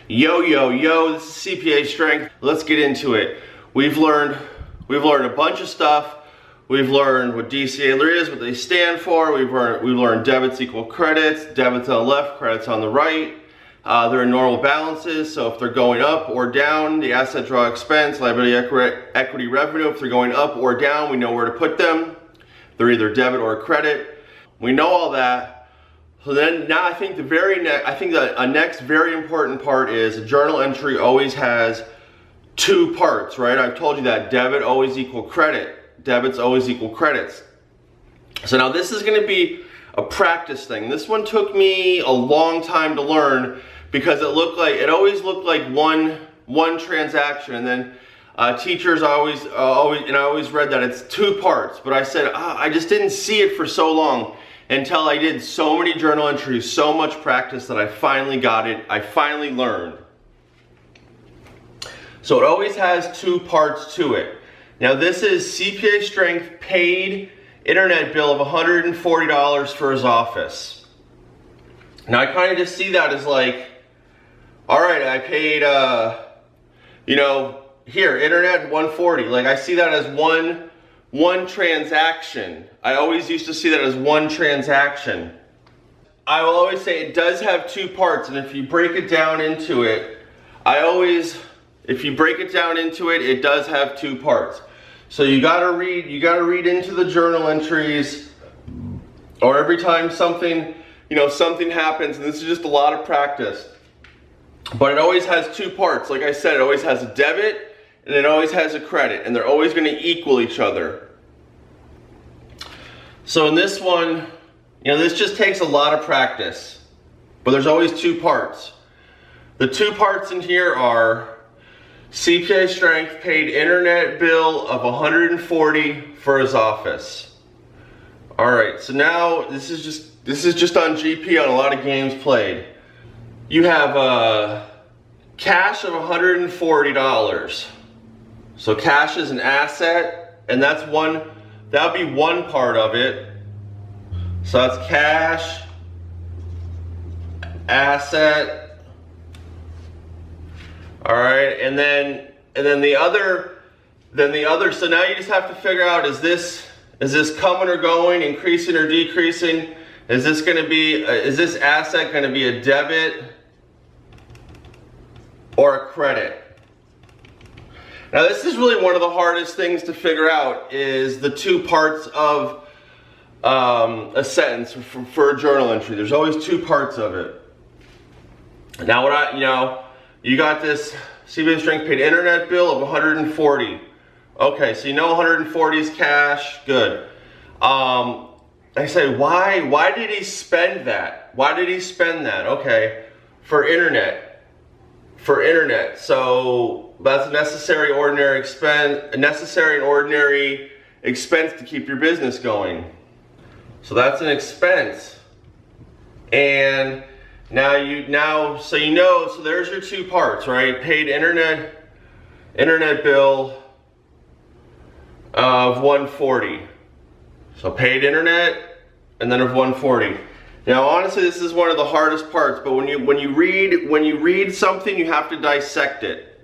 Yo, yo, yo, this is CPA Strength. Let's get into it. We've learned a bunch of stuff. We've learned what DCA is, what they stand for. We've learned debits equal credits, debits on the left, credits on the right. They're in normal balances, so if they're going up or down, the asset draw expense, liability equity revenue, if they're going up or down, we know where to put them. They're either debit or credit. We know all that. So then now I think the next very important part is a journal entry always has two parts, right? I've told you that debit always equal credit. Debits always equal credits. So now this is going to be a practice thing. This one took me a long time to learn because it always looked like one transaction, and then teachers always and I always read that it's two parts, but I said I just didn't see it for so long until I did so many journal entries, so much practice that I finally got it. I finally learned. So it always has two parts to it. Now this is CPA Strength paid internet bill of $140 for his office. Now I kind of just see that as like, all right, I paid, here, internet $140. Like I see that as one transaction. I always used to see that as one transaction. I will always say it does have two parts, and if you break it down into it, it does have two parts. So you gotta read into the journal entries, or every time something happens, and this is just a lot of practice. But it always has two parts. Like I said, it always has a debit and it always has a credit, and they're always gonna equal each other. So in this one, this just takes a lot of practice, but there's always two parts. The two parts in here are CPA Strength paid internet bill of $140 for his office. All right, so now this is just on GP on a lot of games played. You have cash of $140. So cash is an asset, and that would be one part of it. So that's cash, asset. All right, and then the other. So now you just have to figure out: is this coming or going, increasing or decreasing? Is this asset going to be a debit or a credit? Now this is really one of the hardest things to figure out, is the two parts of a sentence for a journal entry. There's always two parts of it. Now you got this CPA Strength paid internet bill of $140. Okay, so $140 is cash, good. I say, why did he spend that? Why did he spend that? Okay, for internet. So that's a necessary and ordinary expense to keep your business going. So that's an expense. And so there's your two parts, right? Paid internet bill of $140. So paid internet and then of $140. Now honestly, this is one of the hardest parts, but when you read something, you have to dissect it.